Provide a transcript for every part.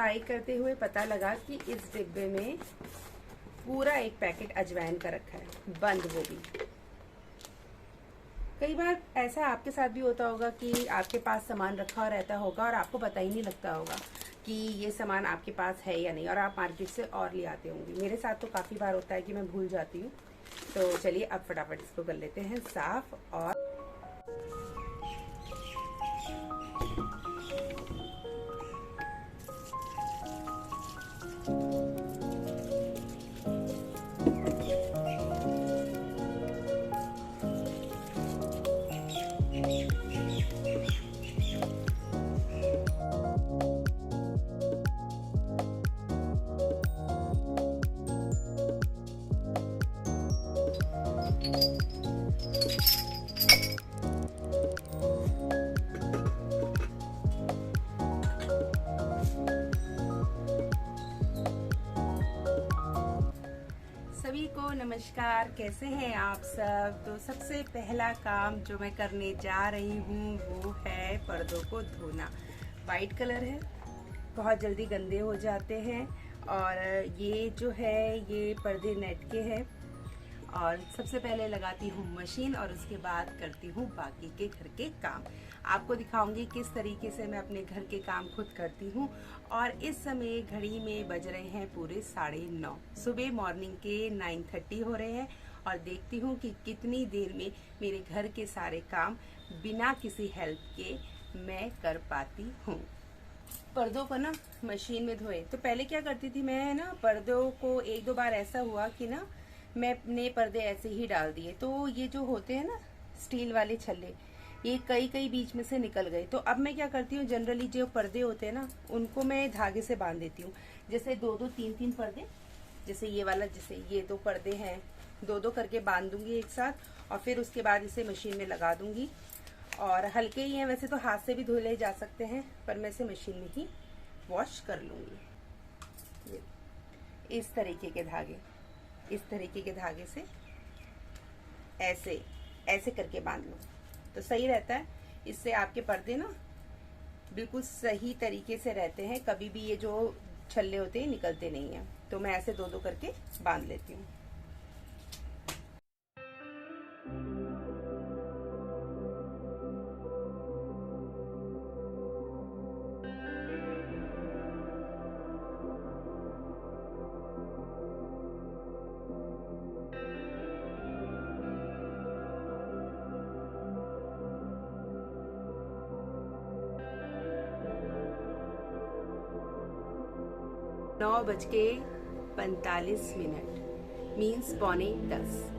सफाई करते हुए पता लगा कि इस डिब्बे में पूरा एक पैकेट अजवाइन का रखा है, बंद वो भी। कई बार ऐसा आपके साथ भी होता होगा कि आपके पास सामान रखा रहता होगा और आपको पता ही नहीं लगता होगा कि ये सामान आपके पास है या नहीं, और आप मार्केट से और ले आते होंगे। मेरे साथ तो काफ़ी बार होता है कि मैं भूल जाती हूँ। तो चलिए अब फटाफट इसको कर लेते हैं साफ। और सभी को नमस्कार, कैसे हैं आप सब। तो सबसे पहला काम जो मैं करने जा रही हूँ वो है पर्दों को धोना। वाइट कलर है, बहुत जल्दी गंदे हो जाते हैं। और ये जो है ये पर्दे नेट के हैं। और सबसे पहले लगाती हूँ मशीन और उसके बाद करती हूँ बाकी के घर के काम। आपको दिखाऊंगी किस तरीके से मैं अपने घर के काम खुद करती हूँ। और इस समय घड़ी में बज रहे हैं पूरे 9:30 सुबह, मॉर्निंग के 9:30 हो रहे हैं। और देखती हूँ कि कितनी देर में मेरे घर के सारे काम बिना किसी हेल्प के मैं कर पाती हूँ। पर्दों को ना मशीन में धोए तो पहले क्या करती थी मैं ना, पर्दों को एक दो बार ऐसा हुआ कि ना मैं अपने पर्दे ऐसे ही डाल दिए, तो ये जो होते हैं ना स्टील वाले छल्ले, ये कई बीच में से निकल गए। तो अब मैं क्या करती हूँ, जनरली जो पर्दे होते हैं ना उनको मैं धागे से बांध देती हूँ। जैसे दो तीन पर्दे, जैसे ये वाला, जैसे ये 2 पर्दे हैं, 2 करके बांध दूंगी एक साथ। और फिर उसके बाद इसे मशीन में लगा दूंगी। और हल्के ही हैं, वैसे तो हाथ से भी धो ले जा सकते हैं, पर मैं इसे मशीन में ही वॉश कर लूंगी। इस तरीके के धागे, इस तरीके के धागे से ऐसे ऐसे करके बांध लो तो सही रहता है। इससे आपके पर्दे ना बिल्कुल सही तरीके से रहते हैं, कभी भी ये जो छल्ले होते हैं निकलते नहीं हैं। तो मैं ऐसे 2 करके बांध लेती हूँ। नौ 9:45 मीन्स 9:45।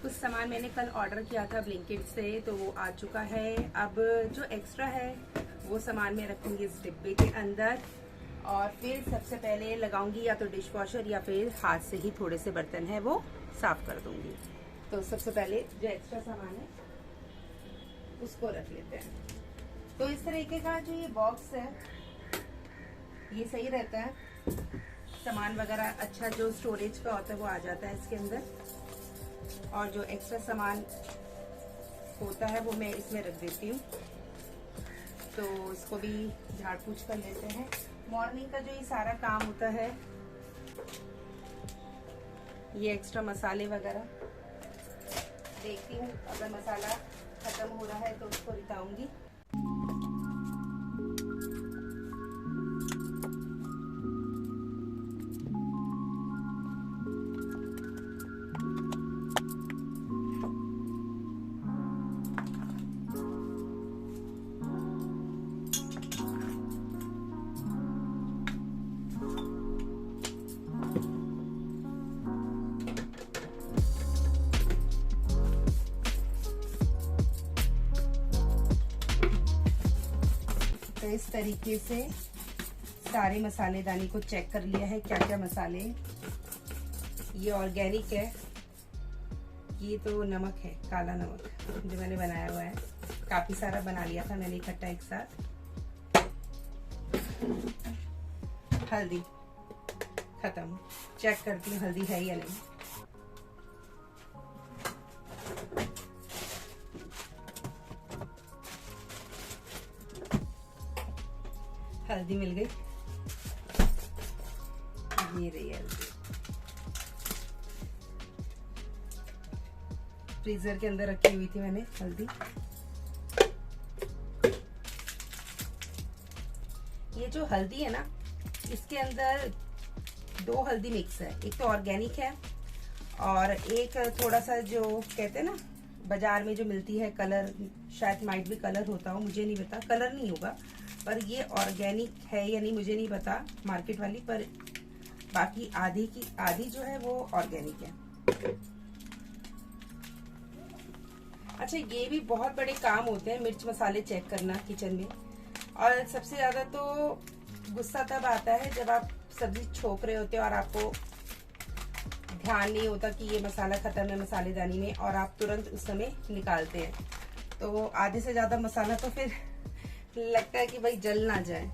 कुछ सामान मैंने कल ऑर्डर किया था ब्लिंकिट से, तो वो आ चुका है। अब जो एक्स्ट्रा है वो सामान मैं रखूंगी इस डिब्बे के अंदर। और फिर सबसे पहले लगाऊंगी या तो डिश वॉशर या फिर हाथ से ही थोड़े से बर्तन है वो साफ कर दूंगी। तो सबसे पहले जो एक्स्ट्रा सामान है उसको रख लेते हैं। तो इस तरीके का जो ये बॉक्स है ये सही रहता है, सामान वगैरह अच्छा जो स्टोरेज का होता है वो आ जाता है इसके अंदर। और जो एक्स्ट्रा सामान होता है वो मैं इसमें रख देती हूँ। तो इसको भी झाड़ पूछ कर लेते हैं। मॉर्निंग का जो ये सारा काम होता है, ये एक्स्ट्रा मसाले वगैरह देखती हूँ, अगर मसाला खत्म हो रहा है तो उसको निकालूंगी। इस तरीके से सारे मसालेदानी को चेक कर लिया है, क्या क्या मसाले। ये ऑर्गेनिक है, ये तो नमक है, काला नमक जो मैंने बनाया हुआ है, काफी सारा बना लिया था मैंने इकट्ठा एक साथ। हल्दी खत्म, चेक करती हूँ हल्दी है या नहीं। हल्दी मिल गई, ये रही हल्दी। फ्रीजर के अंदर रखी हुई थी मैंने हल्दी। ये जो हल्दी है ना, इसके अंदर 2 हल्दी मिक्स है, एक तो ऑर्गेनिक है और एक थोड़ा सा जो कहते हैं ना बाजार में जो मिलती है कलर, शायद माइट भी कलर होता हो, मुझे नहीं पता, कलर नहीं होगा, पर ये ऑर्गेनिक है या नहीं मुझे नहीं पता, मार्केट वाली। पर बाकी आधी जो है वो ऑर्गेनिक है। अच्छा, ये भी बहुत बड़े काम होते हैं मिर्च मसाले चेक करना किचन में। और सबसे ज्यादा तो गुस्सा तब आता है जब आप सब्जी छोक रहे होते हो और आपको ध्यान नहीं होता कि ये मसाला खत्म है मसालेदानी में, और आप तुरंत उस समय निकालते हैं तो आधे से ज्यादा मसाला तो फिर लगता है कि भाई जल ना जाए।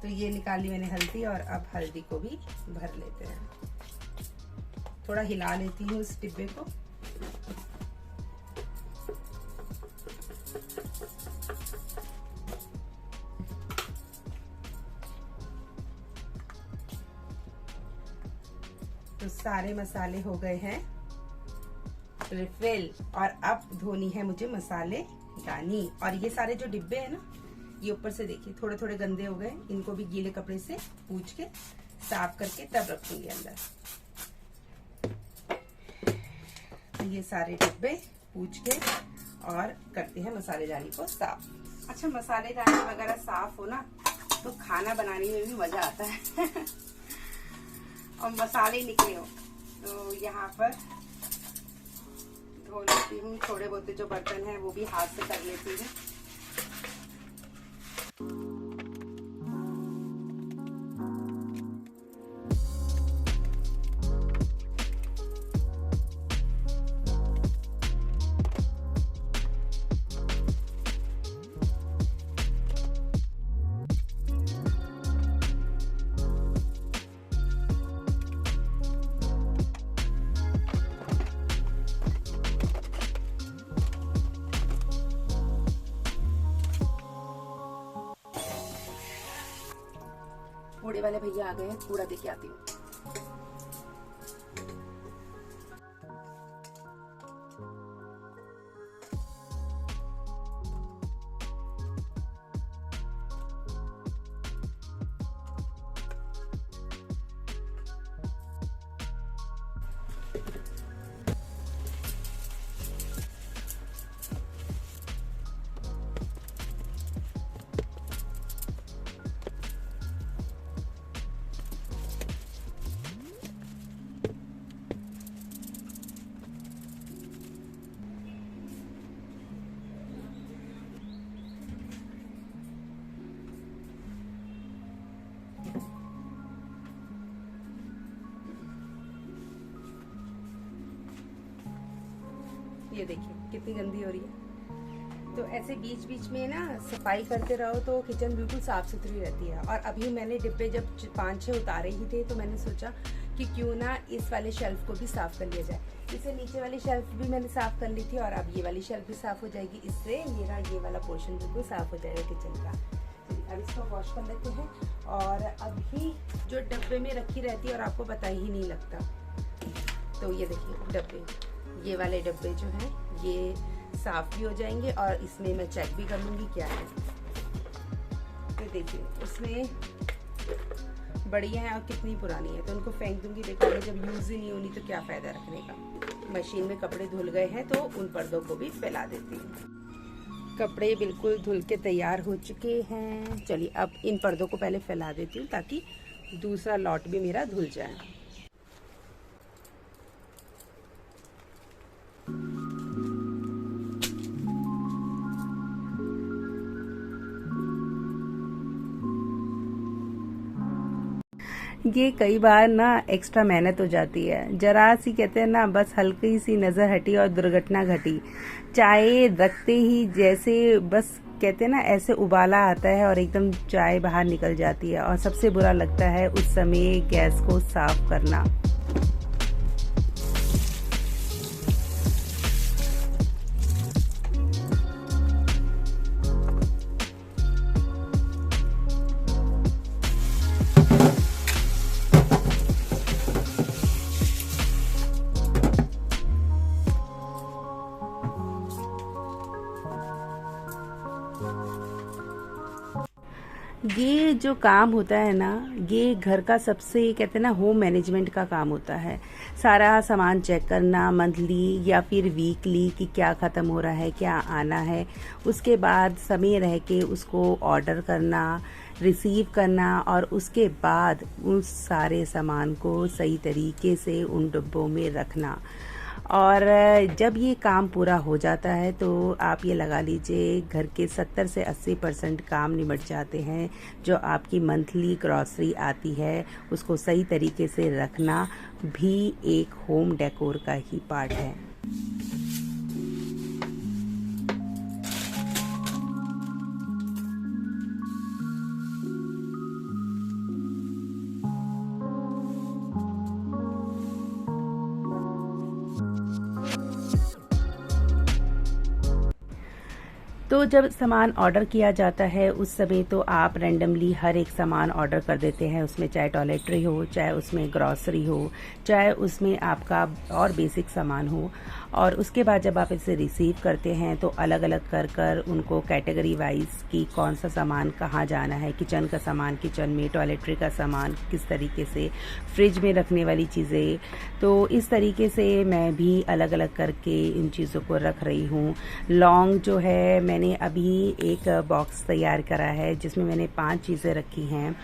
तो ये निकाली मैंने हल्दी, और अब हल्दी को भी भर लेते हैं। थोड़ा हिला लेती हूँ इस डिब्बे को। तो सारे मसाले हो गए हैं रिफिल, और अब धोनी है मुझे मसाले दानी। और ये सारे जो डिब्बे हैं ना, ये ऊपर से देखिए थोड़े थोड़े गंदे हो गए, इनको भी गीले कपड़े से पूंछ के साफ करके तब रखूंगी अंदर। तो ये सारे डिब्बे पूंछ के और करते हैं मसालेदानी को साफ। अच्छा, मसालेदानी वगैरह साफ हो ना तो खाना बनाने में भी मजा आता है और मसाले निकले हो। तो यहाँ पर धो लेती हूँ, थोड़े बहुत जो बर्तन हैं वो भी हाथ से कर लेती हूँ। कूड़े वाले भैया आ गए हैं, कूड़ा देके आती हूँ। ये देखिए कितनी गंदी हो रही है। तो ऐसे बीच बीच में ना सफाई करते रहो तो किचन बिल्कुल साफ सुथरी रहती है। और अभी मैंने डिब्बे जब 5-6 उतारे ही थे तो मैंने सोचा कि क्यों ना इस वाले शेल्फ को भी साफ कर लिया जाए। इसे नीचे वाली शेल्फ भी मैंने साफ कर ली थी और अब ये वाली शेल्फ भी साफ हो जाएगी। इससे मेरा ये वाला पोर्शन बिल्कुल साफ हो जाएगा किचन का। अब इसको वॉश कर लेते हैं। और अभी जो डब्बे में रखी रहती है और आपको पता ही नहीं लगता। तो ये देखिए डब्बे, ये वाले डब्बे जो हैं ये साफ भी हो जाएंगे और इसमें मैं चेक भी कर लूँगी क्या है। तो देखिए उसमें बढ़िया है और कितनी पुरानी है, तो उनको फेंक दूंगी बेकार में। जब यूज़ ही नहीं होनी तो क्या फ़ायदा रखने का। मशीन में कपड़े धुल गए हैं तो उन पर्दों को भी फैला देती हूँ। कपड़े बिल्कुल धुल के तैयार हो चुके हैं। चलिए अब इन पर्दों को पहले फैला देती हूँ ताकि दूसरा लॉट भी मेरा धुल जाए। ये कई बार ना एक्स्ट्रा मेहनत हो जाती है, जरा सी कहते हैं ना, बस हल्की सी नज़र हटी और दुर्घटना घटी। चाय रखते ही जैसे बस कहते हैं ना ऐसे उबाला आता है और एकदम चाय बाहर निकल जाती है, और सबसे बुरा लगता है उस समय गैस को साफ करना। ये जो काम होता है ना, ये घर का सबसे कहते हैं ना होम मैनेजमेंट का काम होता है। सारा सामान चेक करना मंथली या फिर वीकली कि क्या ख़त्म हो रहा है, क्या आना है। उसके बाद समय रह के उसको ऑर्डर करना, रिसीव करना, और उसके बाद उस सारे सामान को सही तरीके से उन डिब्बों में रखना। और जब ये काम पूरा हो जाता है तो आप ये लगा लीजिए घर के 70 से 80% काम निमट जाते हैं। जो आपकी मंथली ग्रॉसरी आती है उसको सही तरीके से रखना भी एक होम डेकोर का ही पार्ट है। तो जब सामान ऑर्डर किया जाता है उस समय तो आप रैंडमली हर एक सामान ऑर्डर कर देते हैं, उसमें चाहे टॉयलेटरी हो, चाहे उसमें ग्रॉसरी हो, चाहे उसमें आपका और बेसिक सामान हो। और उसके बाद जब आप इसे रिसीव करते हैं तो अलग अलग कर कर उनको कैटेगरी वाइज कि कौन सा सामान कहाँ जाना है, किचन का सामान किचन में, टॉयलेटरी का सामान किस तरीके से, फ्रिज में रखने वाली चीज़ें। तो इस तरीके से मैं भी अलग अलग करके इन चीज़ों को रख रही हूँ। लौंग जो है मैंने अभी एक बॉक्स तैयार करा है जिसमें मैंने 5 चीज़ें रखी हैं।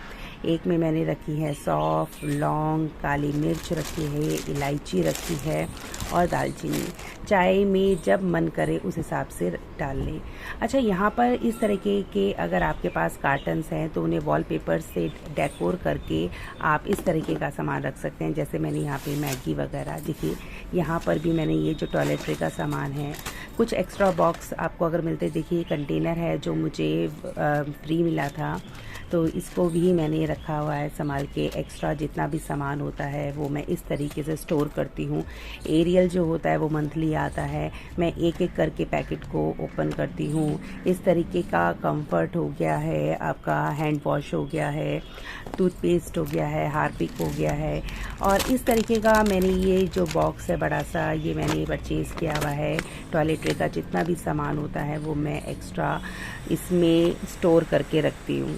एक में मैंने रखी है सौंफ, लौंग, काली मिर्च रखी है, इलायची रखी है और दालचीनी। चाय में जब मन करे उस हिसाब से डाल लें। अच्छा, यहाँ पर इस तरीके के अगर आपके पास कार्टन्स हैं तो उन्हें वॉलपेपर से डेकोर करके आप इस तरीके का सामान रख सकते हैं। जैसे मैंने यहाँ पे मैगी वगैरह, देखिए यहाँ पर भी मैंने ये जो टॉयलेटरी का सामान है, कुछ एक्स्ट्रा बॉक्स आपको अगर मिलते, देखिए कंटेनर है जो मुझे फ्री मिला था, तो इसको भी मैंने रखा हुआ है संभाल के। एक्स्ट्रा जितना भी सामान होता है वो मैं इस तरीके से स्टोर करती हूँ। एरियल जो होता है वो मंथली आता है, मैं एक एक करके पैकेट को ओपन करती हूँ। इस तरीके का कंफर्ट हो गया है, आपका हैंड वॉश हो गया है, टूथपेस्ट हो गया है, हार्पिक हो गया है। और इस तरीके का मैंने ये जो बॉक्स है बड़ा सा, ये मैंने परचेज़ किया हुआ है। टॉयलेटरी का जितना भी सामान होता है वो मैं एक्स्ट्रा इसमें स्टोर करके रखती हूँ।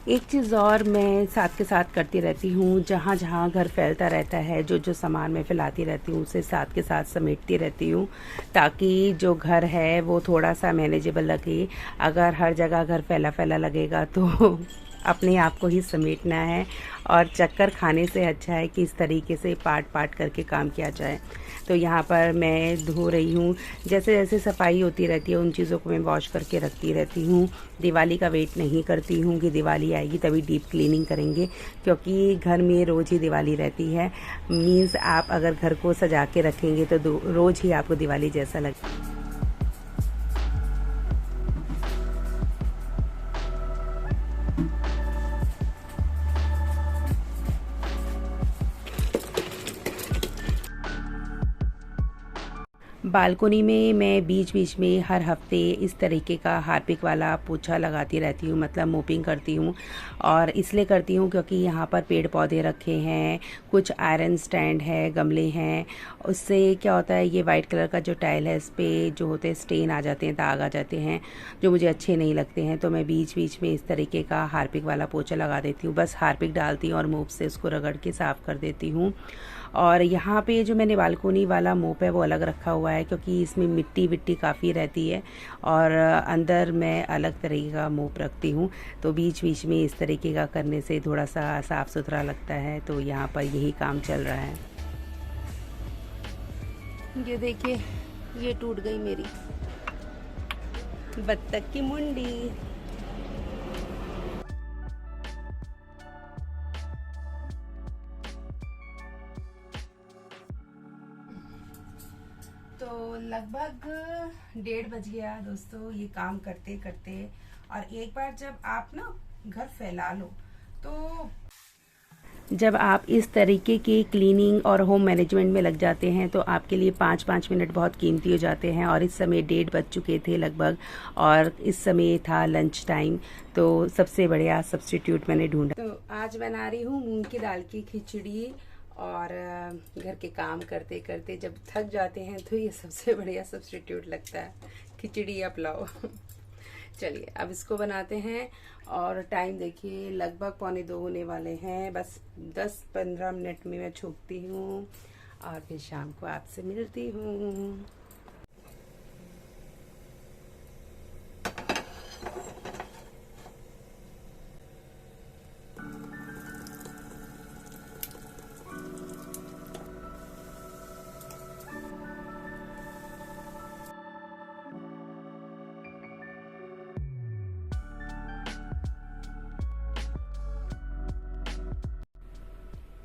एक चीज़ और मैं साथ के साथ करती रहती हूँ, जहाँ जहाँ घर फैलता रहता है, जो जो सामान मैं फैलाती रहती हूँ उसे साथ के साथ समेटती रहती हूँ, ताकि जो घर है वो थोड़ा सा मैनेजेबल लगे। अगर हर जगह घर फैला फैला लगेगा तो अपने आप को ही समेटना है, और चक्कर खाने से अच्छा है कि इस तरीके से पार्ट पार्ट करके काम किया जाए। तो यहाँ पर मैं धो रही हूँ, जैसे जैसे सफाई होती रहती है उन चीज़ों को मैं वॉश करके रखती रहती हूँ। दिवाली का वेट नहीं करती हूँ कि दिवाली आएगी तभी डीप क्लीनिंग करेंगे, क्योंकि घर में रोज़ ही दिवाली रहती है। मीन्स आप अगर घर को सजा के रखेंगे तो रोज़ ही आपको दिवाली जैसा लगेगा। बालकोनी में मैं बीच बीच में हर हफ्ते इस तरीके का हार्पिक वाला पोछा लगाती रहती हूँ, मतलब मोपिंग करती हूँ। और इसलिए करती हूँ क्योंकि यहाँ पर पेड़ पौधे रखे हैं, कुछ आयरन स्टैंड है, गमले हैं। उससे क्या होता है, ये वाइट कलर का जो टाइल है इस पर जो होते हैं स्टेन आ जाते हैं, दाग आ जाते हैं, जो मुझे अच्छे नहीं लगते हैं। तो मैं बीच बीच में इस तरीके का हार्पिक वाला पोछा लगा देती हूँ। बस हार्पिक डालती हूँ और मोप से उसको रगड़ के साफ़ कर देती हूँ। और यहाँ पे जो मैंने बालकोनी वाला मोप है वो अलग रखा हुआ है, क्योंकि इसमें मिट्टी विट्टी काफ़ी रहती है और अंदर मैं अलग तरीके का मोप रखती हूँ। तो बीच बीच में इस तरीके का करने से थोड़ा सा साफ़ सुथरा लगता है। तो यहाँ पर यही काम चल रहा है। ये देखिए, ये टूट गई मेरी बत्तख की मुंडी। तो लगभग 1:30 बज गया दोस्तों ये काम करते करते। और एक बार जब आप ना घर फैला लो, तो जब आप इस तरीके की क्लीनिंग और होम मैनेजमेंट में लग जाते हैं तो आपके लिए 5-5 मिनट बहुत कीमती हो जाते हैं। और इस समय 1:30 बज चुके थे लगभग, और इस समय था लंच टाइम। तो सबसे बढ़िया सब्स्टिट्यूट मैंने ढूंढा। तो आज बना रही हूँ मूंग की दाल की खिचड़ी। और घर के काम करते करते जब थक जाते हैं तो ये सबसे बढ़िया सब्स्टिट्यूट लगता है, खिचड़ी या पुलाव। चलिए अब इसको बनाते हैं। और टाइम देखिए लगभग 1:45 होने वाले हैं। बस 10-15 मिनट में मैं छूटती हूँ और फिर शाम को आपसे मिलती हूँ।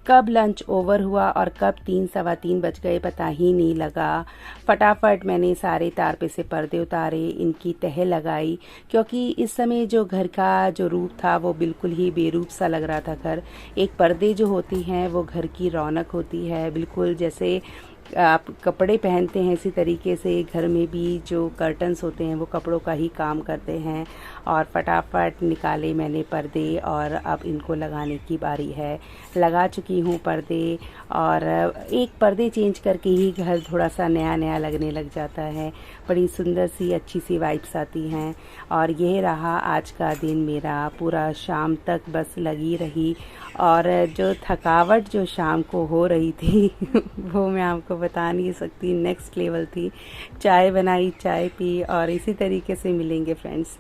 कब लंच ओवर हुआ और कब 3-3:15 बज गए पता ही नहीं लगा। फटाफट मैंने सारे तार पे से पर्दे उतारे, इनकी तह लगाई, क्योंकि इस समय जो घर का जो रूप था वो बिल्कुल ही बेरूप सा लग रहा था घर। एक पर्दे जो होती हैं वो घर की रौनक होती है, बिल्कुल जैसे आप कपड़े पहनते हैं इसी तरीके से घर में भी जो कर्टन्स होते हैं वो कपड़ों का ही काम करते हैं। और फटाफट निकाले मैंने पर्दे और अब इनको लगाने की बारी है। लगा चुकी हूँ पर्दे, और एक पर्दे चेंज करके ही घर थोड़ा सा नया नया लगने लग जाता है। बड़ी सुंदर सी अच्छी सी वाइब्स आती हैं। और यह रहा आज का दिन मेरा, पूरा शाम तक बस लगी रही। और जो थकावट जो शाम को हो रही थी वो मैं आपको बता नहीं सकती, नेक्स्ट लेवल थी। चाय बनाई, चाय पी, और इसी तरीके से मिलेंगे फ्रेंड्स।